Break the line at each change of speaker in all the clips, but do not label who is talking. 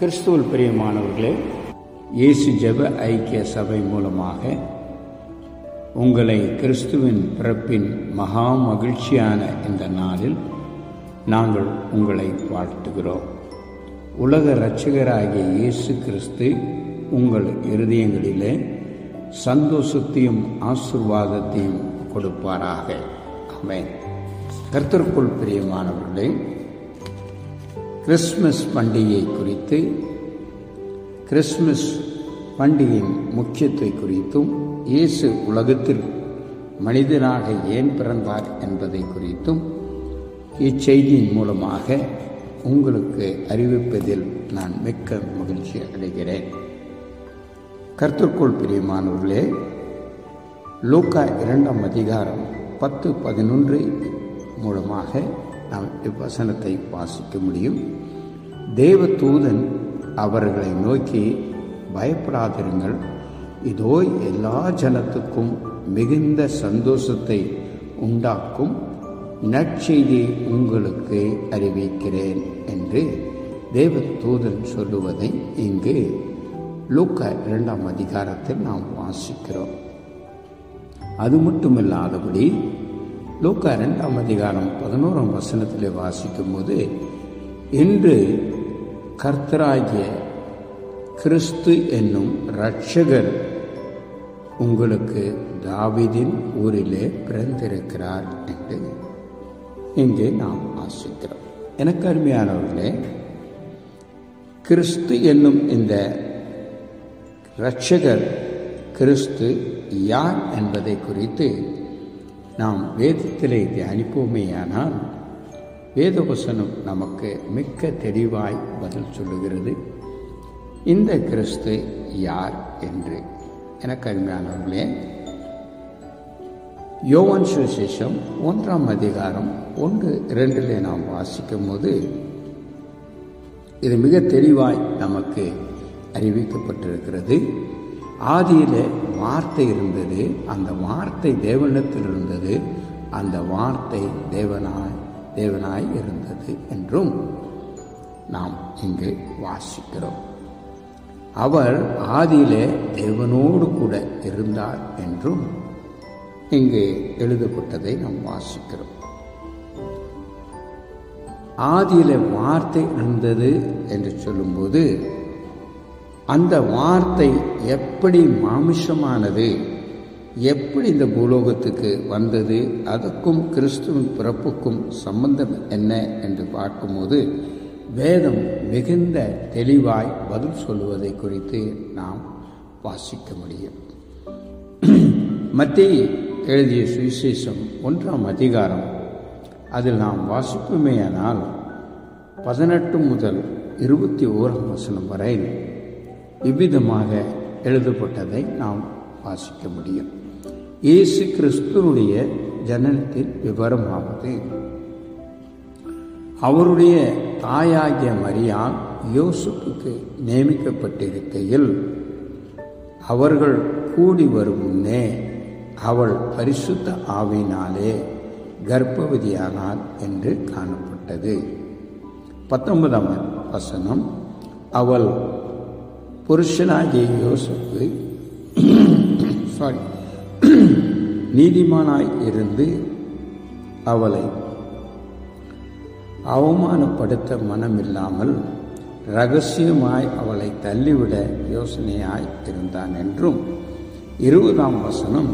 கிறிஸ்துவில் பிரியமானவர்களே, இயேசு ஜெப ஐக்கிய சபை மூலமாக உங்களை கிறிஸ்துவின் பிறப்பின் மகா மகிழ்ச்சியான இந்த நாளில் நாங்கள் உங்களை வாழ்த்துகிறோம். உலக இரட்சகராகிய இயேசு கிறிஸ்து உங்கள் இருதயங்களிலே சந்தோஷத்தையும் ஆசீர்வாதத்தையும் கொடுப்பாராக. ஆமென். கர்த்தருக்குள் பிரியமானவர்களே, கிறிஸ்துமஸ் பண்டிகை குறித்து, கிறிஸ்துமஸ் பண்டிகையின் முக்கியத்துவத்தை குறித்தும், இயேசு உலகத்தில் மனிதனாக ஏன் பிறந்தார் என்பதை குறித்தும் இச்செய்தியின் மூலமாக உங்களுக்கு அறிவிப்பதில் நான் மிக்க மகிழ்ச்சி அடைகிறேன். கர்த்தருக்குள் பிரியமானவர்களே, லூக்கா 2ஆம் அதிகாரம் 10-11 மூலமாக நாம் இவ்வசனத்தை வாசிக்க முடியும். தேவதூதன் அவர்களை நோக்கி, பயப்படாதிருங்கள், இதோ எல்லா ஜனத்துக்கும் மிகுந்த சந்தோஷத்தை உண்டாக்கும் நற்செய்தியை உங்களுக்கு அறிவிக்கிறேன் என்று தேவதூதன் சொல்லுவதை இங்கு லூக்கா 2ஆம் அதிகாரத்தில் நாம் வாசிக்கிறோம். அது மட்டுமில்லாதபடி லூக்கா 2ஆம் அதிகாரம் 11ஆம் வசனத்திலே வாசிக்கும் போது, இன்று கர்த்தராகிய கிறிஸ்து என்னும் இரட்சகர் உங்களுக்கு தாவீதின் ஊரிலே பிறந்திருக்கிறார் என்று இங்கே நாம் வாசிக்கிறோம். எனக்கு அருமையானவர்களே, கிறிஸ்து என்னும் இந்த இரட்சகர் கிறிஸ்து யார் என்பதை குறித்து நாம் வேதத்திலே தியானிப்போமேயானால், வேதவசனம் நமக்கு மிக்க தெளிவாய் பதில் சொல்லுகிறது. இந்த கிறிஸ்து யார் என்று. எனக்கு அருமையானவர்களே, யோவான் சுவிசேஷம் 1ஆம் அதிகாரம் 1-2 நாம் வாசிக்கும் போது இது மிக தெளிவாய் நமக்கு அறிவிக்கப்பட்டிருக்கிறது. ஆதியிலே வார்த்தை இருந்தது, அந்த வார்த்தை தேவனிடத்தில் இருந்தது, அந்த வார்த்தை தேவனாய் இருந்தது என்றும் நாம் இங்கு வாசிக்கிறோம். அவர் ஆதியிலே தேவனோடு கூட இருந்தார் என்றும் இங்கு எழுதப்பட்டதை நாம் வாசிக்கிறோம். ஆதியிலே வார்த்தை இருந்தது என்று சொல்லும்போது, அந்த வார்த்தை எப்படி மாமிசமானது, எப்படி இந்த பூலோகத்துக்கு வந்தது, அதற்கும் கிறிஸ்துவின் பிறப்புக்கும் சம்பந்தம் என்ன என்று பார்க்கும்போது வேதம் மிகுந்த தெளிவாய் பதில் சொல்லுவதை குறித்து நாம் வாசிக்க முடியும். மத்தேயு எழுதிய சுவிசேஷம் 1ஆம் அதிகாரம் அதில் நாம் வாசிப்புமேயானால் 18 முதல் 21ஆம் வசனம் வரை இவ்விதமாக எழுதப்பட்டதை நாம் வாசிக்க முடியும். இயேசு கிறிஸ்துவுடைய ஜனனத்தின் விவரமாவது, அவருடைய தாயாகிய மரியாள் யோசேப்புக்கு நியமிக்கப்பட்டிருக்கையில் அவர்கள் கூடி வரும் முன்னே அவள் பரிசுத்த ஆவியினாலே கர்ப்பவதியானாள் என்று காணப்பட்டது. 19ஆம் வசனம், அவள் புருஷனாகிய யோசேப்பு நீதிமானாய் இருந்து அவளை அவமானப்படுத்த மனமில்லாமல் இரகசியமாய் அவளை தள்ளிவிட யோசனையாய் இருந்தான் என்றும், 20ஆம் வசனம்,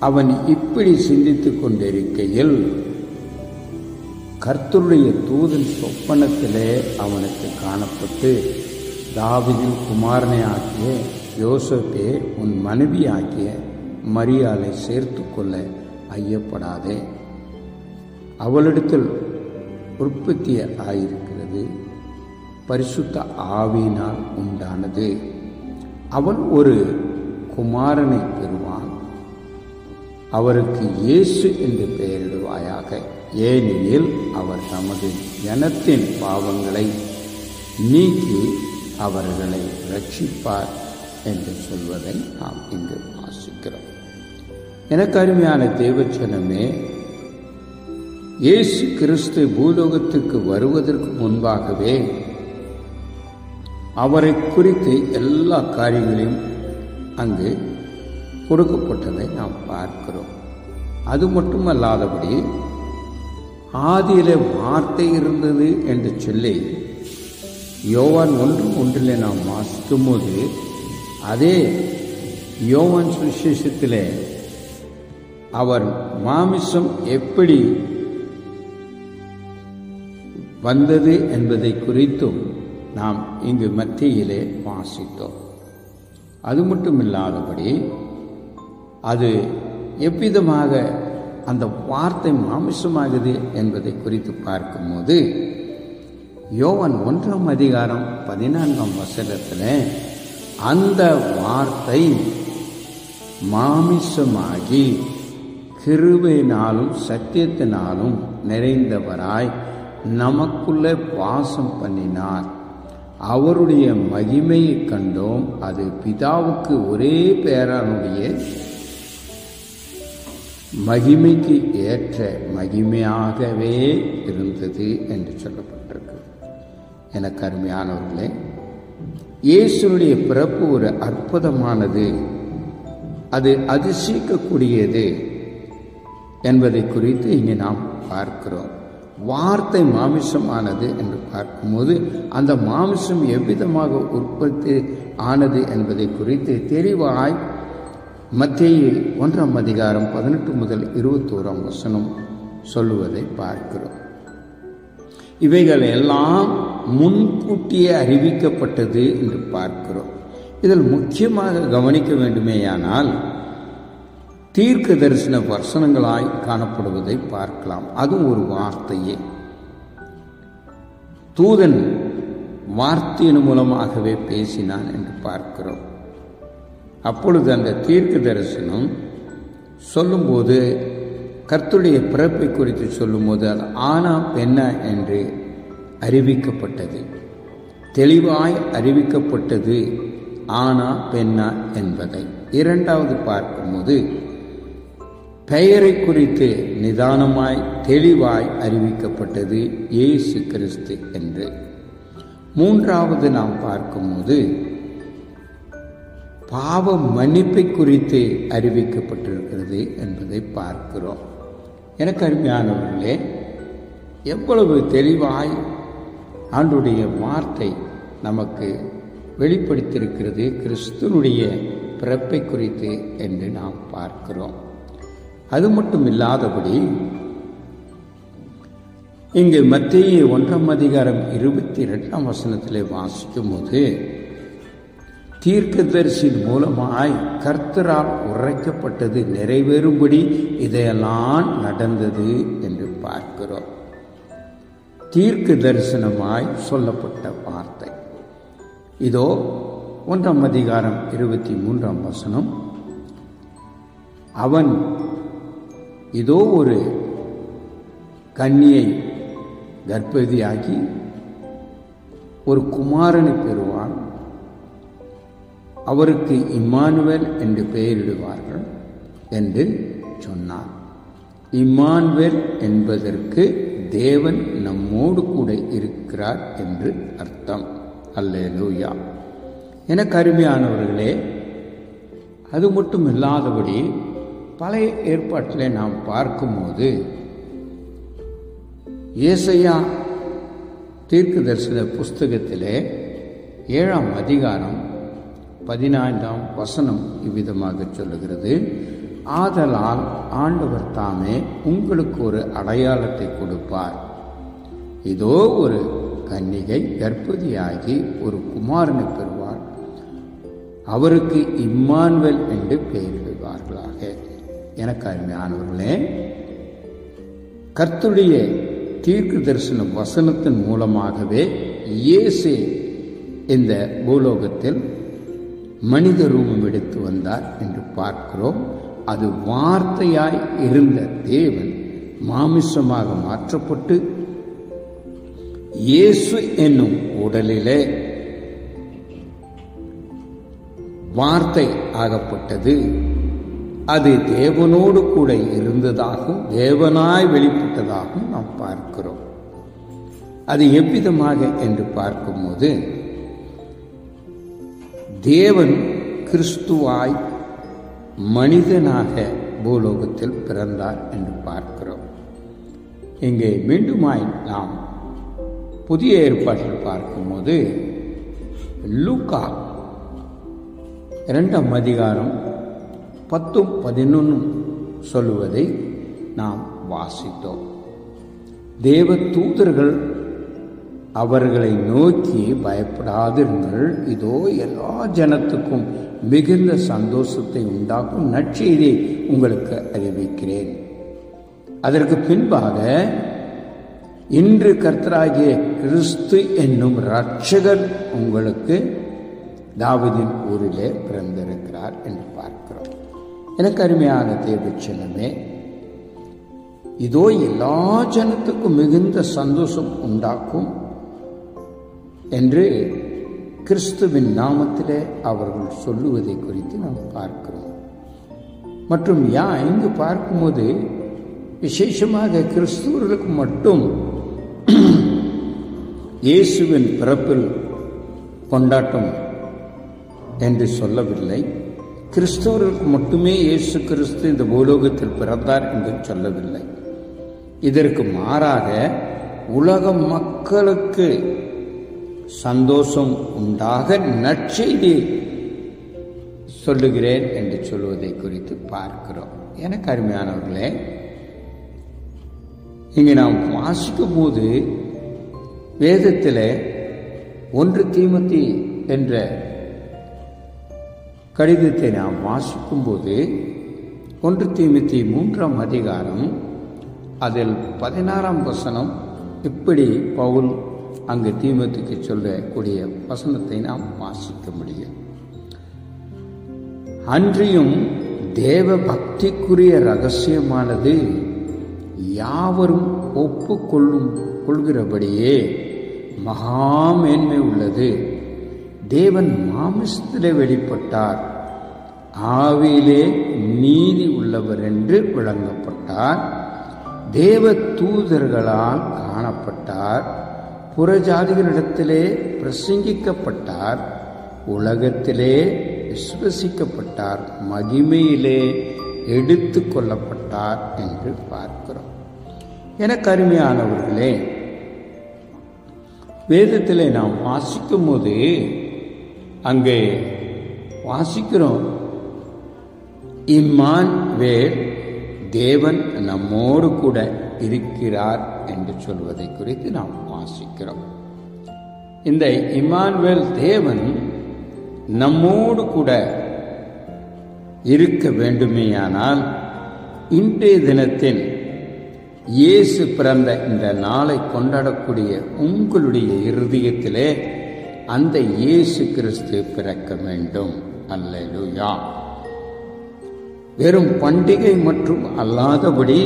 அவன் இப்படி சிந்தித்துக் கொண்டிருக்கையில் கர்த்தருடைய தூதன் சொப்பனத்திலே அவனுக்கு காணப்பட்டு, தாவீதின் குமாரனை ஆகிய யோசேப்பே, உன் மனைவி ஆகிய மரியாளை சேர்த்து கொள்ள ஐயப்படாதே, அவளிடத்தில் உற்பத்தி ஆயிருக்கிறது, பரிசுத்த ஆவியினால் உண்டானது, அவன் ஒரு குமாரனை பெறுவான், அவருக்கு இயேசு என்று பெயரிடுவாயாக, ஏனெனில் அவர் தமது ஜனத்தின் பாவங்களை நீக்கி அவர்களை ரட்சிப்பார் என்று சொல்வதை நாம் இங்கு வாசிக்கிறோம். எனக்கு அருமையான தேவச்சனமே, இயேசு கிறிஸ்து பூலோகத்துக்கு வருவதற்கு முன்பாகவே அவரை குறித்து எல்லா காரியங்களையும் அங்கு கொடுக்கப்பட்டதை நாம் பார்க்கிறோம். அது மட்டுமல்லாதபடி ஆதியிலே வார்த்தை இருந்தது என்று சொல்லி யோவான் 1:1 நாம் வாசிக்கும் போது, அதே யோவான் சுவிசேஷத்திலே அவர் மாமிசம் எப்படி வந்தது என்பதை குறித்தும் நாம் இங்கு மத்தியிலே வாசித்தோம். அது மட்டுமில்லாதபடி அது எவ்விதமாக அந்த வார்த்தை மாமிசமாகுது என்பதை குறித்து பார்க்கும்போது, யோவான் 1:14 அந்த வார்த்தை மாமிசமாகி கிருபையினாலும் சத்தியத்தினாலும் நிறைந்தவராய் நமக்குள்ளே வாசம் பண்ணினார். அவருடைய மகிமையை கண்டோம். அது பிதாவுக்கு ஒரே பேரானுடைய மகிமைக்கு ஏற்ற மகிமையாகவே இருந்தது என்று சொல்லப்பட்டிருக்கு. எனக்கு அருமையானவர்களே, இயேசுடைய பிறப்பு ஒரு அற்புதமானது, அது அதிசயிக்கக்கூடியது என்பதை குறித்து இங்கே நாம் பார்க்கிறோம். வார்த்தை மாமிசமானது என்று பார்க்கும்போது அந்த மாமிசம் எவ்விதமாக உற்பத்தி ஆனது என்பதை குறித்து தெளிவாய் மத்தேயு 1:18 முதல் 21 சொல்லுவதை பார்க்கிறோம். இவைகள் எல்லாம் முன்கூட்டியே அறிவிக்கப்பட்டது என்று பார்க்கிறோம். இதில் முக்கியமாக கவனிக்க வேண்டுமேயானால் தீர்க்க தரிசன வசனங்களாய் காணப்படுவதை பார்க்கலாம். அதுவும் ஒரு வார்த்தையே. தூதன் வார்த்தையின் மூலமாகவே பேசினான் என்று பார்க்கிறோம். அப்பொழுது அந்த தீர்க்க தரிசனம் சொல்லும்போது, கர்த்தருடைய பிறப்பை குறித்து சொல்லும்போது அது ஆனா பெண்ணா என்று அறிவிக்கப்பட்டது. தெளிவாய் அறிவிக்கப்பட்டது ஆனா பெண்ணா என்பதை. இரண்டாவது பார்க்கும்போது பெயரை குறித்து நிதானமாய் தெளிவாய் அறிவிக்கப்பட்டது இயேசு கிறிஸ்து என்று. மூன்றாவது நாம் பார்க்கும்போது பாவ மன்னிப்பை குறித்து அறிவிக்கப்பட்டிருக்கிறது என்பதை பார்க்கிறோம். எனக்கு அருமையானவர்களே, எவ்வளவு தெளிவாய் ஆண்டுடைய வார்த்தை நமக்கு வெளிப்படுத்தியிருக்கிறது கிறிஸ்துனுடைய பிறப்பை குறித்து என்று நாம் பார்க்கிறோம். அது மட்டும் இல்லாதபடி இங்கு மத்தேயு 1:22 வாசிக்கும் போது, தீர்க்கதரிசியின் மூலமாய் கர்த்தரால் உரைக்கப்பட்டது நிறைவேறும்படி இதையெல்லாம் நடந்தது என்று பார்க்கிறோம். தீர்க்க தரிசனமாய் சொல்லப்பட்ட வார்த்தை இதோ 1:23 அவன் இதோ ஒரு கன்னியை கர்ப்பவதியாகி ஒரு குமாரனை பெறுவான், அவருக்கு இம்மானுவேல் என்று பெயரிடுவார்கள் என்று சொன்னார். இம்மானுவேல் என்பதற்கு தேவன் நம்மோடு கூட இருக்கிறார் என்று அர்த்தம். அல்லேலூயா. எனக்கு அருமையானவர்களே, அது மட்டும் இல்லாதபடி பழைய ஏற்பாட்டில் நாம் பார்க்கும்போது ஏசாயா தீர்க்க தரிசன புஸ்தகத்திலே 7ஆம் அதிகாரம் 15 இவ்விதமாக சொல்லுகிறது, ஆதலால் ஆண்டவர் தாமே உங்களுக்கு ஒரு அடையாளத்தை கொடுப்பார். இதோ ஒரு கன்னிகை கர்ப்பவதியாகி ஒரு குமாரனை பெறுவார், அவருக்கு இம்மானுவேல் என்று பெயரிடுவார்களாக. எனக்கு அருமையானவர்களே, கர்த்தருடைய தீர்க்க தரிசன வசனத்தின் மூலமாகவே இயேசு இந்த பூலோகத்தில் மனித ரூபம் எடுத்து வந்தார் என்று பார்க்கிறோம். அது வார்த்தையாய் இருந்த தேவன் மாமிசமாக மாற்றப்பட்டு இயேசு என்னும் உடலிலே வார்த்தை ஆகப்பட்டது. அது தேவனோடு கூட இருந்ததாகவும் தேவனாய் வெளிப்பட்டதாகவும் நாம் பார்க்கிறோம். அது எவ்விதமாக என்று பார்க்கும்போது தேவன் கிறிஸ்துவாய் மனிதனாக பூலோகத்தில் பிறந்தார் என்று பார்க்கிறோம். இங்கே மீண்டுமாய் நாம் புதிய ஏற்பாட்டில் பார்க்கும்போது லூக்கா 2ஆம் அதிகாரம் 10-11 சொல்லுவதை நாம் வாசித்தோம். தேவ தூதர்கள் அவர்களை நோக்கி, பயப்படாதிருங்கள், இதோ எல்லா ஜனத்துக்கும் மிகுந்த சந்தோஷத்தை உண்டாக்கும் நற்செய்தியை உங்களுக்கு அறிவிக்கிறேன். அதற்கு பின்பாக, இன்று கர்த்தராகிய கிறிஸ்து என்னும் இரட்சகர் உங்களுக்கு தாவீதின் ஊரிலே பிறந்திருக்கிறார் என்று பார்க்கிறோம். எனக்கு அருமையான தேவச்சனமே, இதோ எல்லா ஜனத்துக்கும் மிகுந்த சந்தோஷம் உண்டாக்கும் என்று கிறிஸ்துவின் நாமத்திலே அவர்கள் சொல்லுவதை குறித்து நாம் பார்க்கிறோம். மற்றும் இங்கு பார்க்கும்போது விசேஷமாக கிறிஸ்துவர்களுக்கு மட்டும் இயேசுவின் பிறப்பில் கொண்டாட்டம் என்று சொல்லவில்லை. கிறிஸ்தவர்களுக்கு மட்டுமே இயேசு கிறிஸ்து இந்த பூலோகத்தில் பிறந்தார் என்று சொல்லவில்லை. இதற்கு மாறாக உலக மக்களுக்கு சந்தோஷம் உண்டாக நற்செய்தி சொல்லுகிறேன் என்று சொல்வதை குறித்து பார்க்கிறோம். எனக்கு அருமையானவர்களே, இங்கே நாம் வாசிக்கும் போது வேதத்தில் 1 தீமோத்தேயு என்ற கடிதத்தை நாம் வாசிக்கும் போது 1 தீமோத்தேயு 3ஆம் அதிகாரம் அதில் 16ஆம் வசனம் இப்படி பவுல் அங்கு தீமோத்தேயுக்கு சொல்லக்கூடிய வசனத்தை நாம் வாசிக்க முடியும். அன்றியும் தேவ பக்திக்குரிய ரகசியமானது யாவரும் ஒப்புக்கொள்கிறபடியே மகா மேன்மை உள்ளது. தேவன் மாமிசத்திலே வெளிப்பட்டார், ஆவியிலே நீதி உள்ளவர் என்று விளங்கப்பட்டார், தேவ தூதர்களால் காணப்பட்டார், புறஜாதிகளிடத்திலே பிரசங்கிக்கப்பட்டார், உலகத்திலே விசுவசிக்கப்பட்டார், மகிமையிலே எடுத்து கொள்ளப்பட்டார் என்று பார்க்கிறோம். எனக்கு அருமையானவர்களே, வேதத்திலே நாம் வாசிக்கும் போது அங்கே வாசிக்கிறோம், இம்மானுவேல், தேவன் நம்மோடு கூட இருக்கிறார் என்று சொல்வதை குறித்து நாம் வாசிக்கிறோம். இந்த இம்மானுவேல் தேவன் நம்மோடு கூட இருக்க வேண்டுமேயானால் இன்றைய தினத்தில் இயேசு பிறந்த இந்த நாளை கொண்டாடக்கூடிய உங்களுடைய இருதயத்திலே அந்த இயேசு கிறிஸ்து பிறக்க வேண்டும். அல்லேலூயா. வெறும் பண்டிகை மற்றும் அல்லாதபடி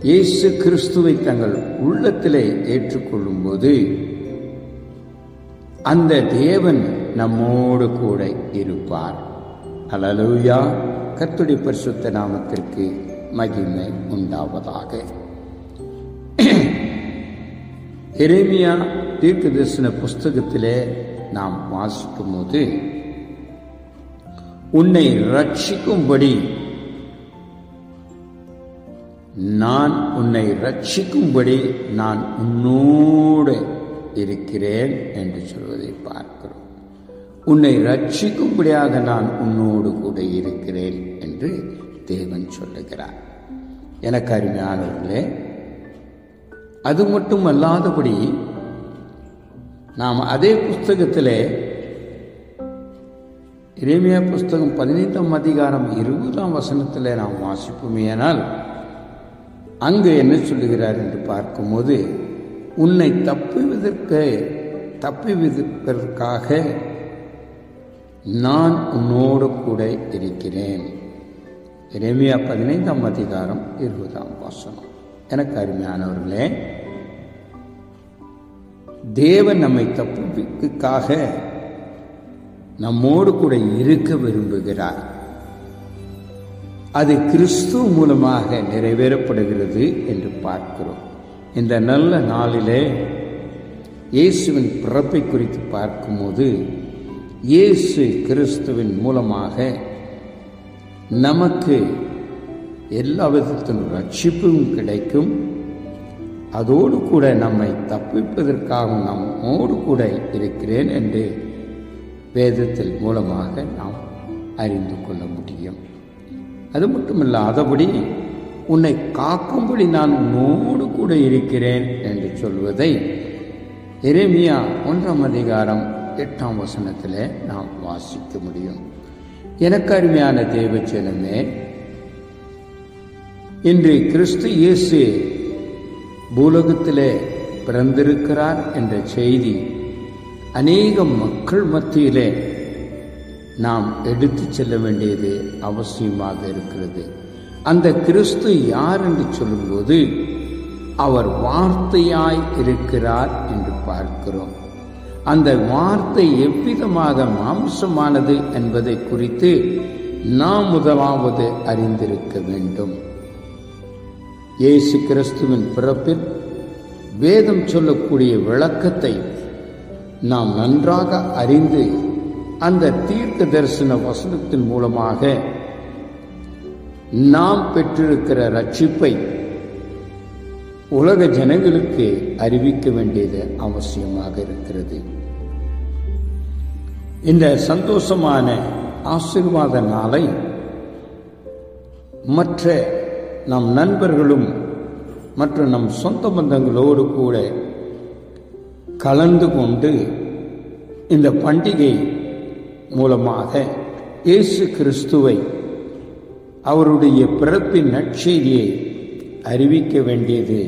இயேசு கிறிஸ்துவை தங்கள் உள்ளத்திலே ஏற்றுக்கொள்ளும் போது அந்த தேவன் நம்மோடு கூட இருப்பார். அல்லேலூயா. கர்த்தருடைய பரிசுத்த நாமத்திற்கு மகிமை உண்டாவதாக. எரேமியா தீர்க்கதரிசன புஸ்தகத்திலே நாம் வாசிக்கும் போது, உன்னை ரட்சிக்கும்படி நான் உன்னோடு இருக்கிறேன் என்று சொல்வதை பார்க்கிறோம். உன்னை ரட்சிக்கும்படியாக நான் உன்னோடு கூட இருக்கிறேன் என்று தேவன் சொல்லுகிறார். எனக்கு அருமையானவர்களே, அது மட்டும் அல்லாதபடி நாம் அதே புஸ்தகத்திலே எரேமியா புஸ்தகம் 15ஆம் அதிகாரம் 20ஆம் வசனத்திலே நாம் வாசிப்போமேயானால் அங்கு என்ன சொல்லுகிறார் என்று பார்க்கும்போது, உன்னை தப்புவிப்பதற்காக நான் உன்னோடு கூட இருக்கிறேன். எரேமியா 15ஆம் அதிகாரம் 20ஆம் வசனம். எனக்கு அருமையானவர்களே, தேவன் நம்மை தப்புவிப்பதற்காக நம்மோடு கூட இருக்க விரும்புகிறார். அது கிறிஸ்து மூலமாக நிறைவேறப்படுகிறது என்று பார்க்கிறோம். இந்த நல்ல நாளிலே இயேசுவின் பிறப்பை குறித்து பார்க்கும்போது இயேசு கிறிஸ்துவின் மூலமாக நமக்கு எல்லா விதத்திலும் ரட்சிப்பும் கிடைக்கும். அதோடு கூட நம்மை தப்பிப்பதற்காக நம்மோடு கூட இருக்கிறேன் என்று வேதத்தில் மூலமாக நாம் அறிந்து கொள்ள முடியும். அது மட்டுமல்லாதபடி உன்னை காக்கும்படி நான் உன்னோடு கூட இருக்கிறேன் என்று சொல்வதை எரேமியா 1:8 நாம் வாசிக்க முடியும். எனக்கு அருமையான தேவஜனமே, இன்று கிறிஸ்து இயேசு பூலோகத்திலே பிறந்திருக்கிறார் என்ற செய்தி அநேக மக்கள் மத்தியிலே நாம் எடுத்துச் செல்ல வேண்டியது அவசியமாக இருக்கிறது. அந்த கிறிஸ்து யார் என்று சொல்லும்போது அவர் வார்த்தையாய் இருக்கிறார் என்று பார்க்கிறோம். அந்த வார்த்தை எவ்விதமாக மாம்சமானது என்பதை குறித்து நாம் முதலாவது அறிந்திருக்க வேண்டும். இயேசு கிறிஸ்துவின் பிறப்பில் வேதம் சொல்லக்கூடிய விளக்கத்தை நாம் நன்றாக அறிந்து அந்த தீர்க்க தரிசன வசனத்தின் மூலமாக நாம் பெற்றிருக்கிற ரட்சிப்பை உலக ஜனங்களுக்கு அறிவிக்க வேண்டியது அவசியமாக இருக்கிறது. இந்த சந்தோஷமான ஆசீர்வாத நாளை மற்ற நம் நண்பர்களும் மற்றும் நம் சொந்த பந்தங்களோடு கூட கலந்து கொண்டு இந்த பண்டிகை மூலமாக இயேசு கிறிஸ்துவை அவருடைய பிறப்பின் நற்செய்தியை அறிவிக்க வேண்டியது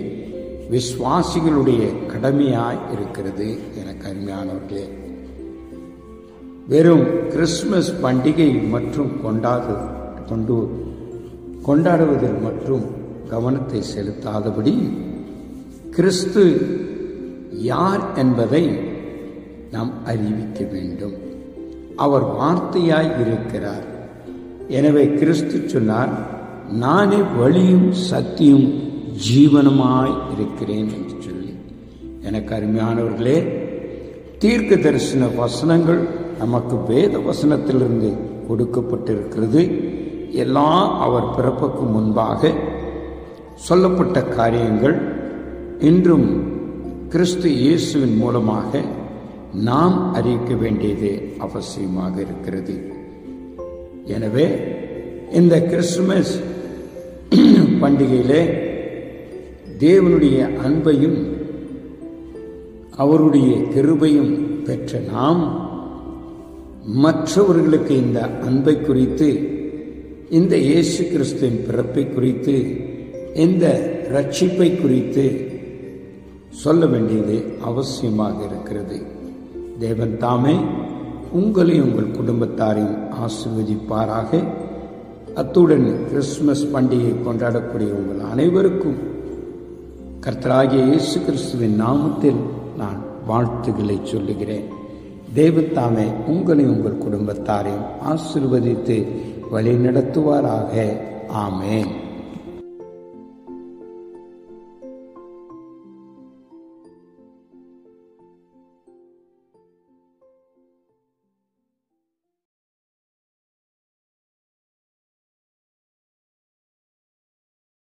விசுவாசிகளுடைய கடமையாய் இருக்கிறது. எனக்கு அருமையானவர்களே, வெறும் கிறிஸ்துமஸ் பண்டிகை மற்றும் கொண்டாடுவதில் மற்றும் கவனத்தை செலுத்தாதபடி கிறிஸ்து யார் என்பதை நாம் அறிவிக்க வேண்டும். அவர் வார்த்தையாய் இருக்கிறார். எனவே கிறிஸ்து சொன்னார், நானே வழியும் சத்தியும் ஜீவனுமாய் இருக்கிறேன் என்று சொல்லி. எனக்கு அருமையானவர்களே, தீர்க்க தரிசன வசனங்கள் நமக்கு வேத வசனத்திலிருந்து கொடுக்கப்பட்டிருக்கிறது. எல்லாம் அவர் பிறப்புக்கு முன்பாக சொல்லப்பட்ட காரியங்கள் இன்றும் கிறிஸ்து இயேசுவின் மூலமாக நாம் அறிவிக்க வேண்டியது அவசியமாக இருக்கிறது. எனவே இந்த கிறிஸ்துமஸ் பண்டிகையிலே தேவனுடைய அன்பையும் அவருடைய கிருபையும் பெற்ற நாம் மற்றவர்களுக்கு இந்த அன்பை குறித்து, இந்த இயேசு கிறிஸ்துவின் பிறப்பை குறித்து, இந்த ரட்சிப்பை குறித்து சொல்ல வேண்டியது அவசியமாக இருக்கிறது. தேவன் தாமே உங்களையும் உங்கள் குடும்பத்தாரையும் ஆசீர்வதிப்பாராக. அத்துடன் கிறிஸ்துமஸ் பண்டிகை கொண்டாடக்கூடிய உங்கள் அனைவருக்கும் கர்த்தராகிய இயேசு கிறிஸ்துவின் நாமத்தில் நான் வாழ்த்துக்களை சொல்லுகிறேன். தேவன் தாமே உங்களையும் உங்கள் குடும்பத்தாரையும் ஆசீர்வதித்து வழி நடத்துவாராக. ஆமென்.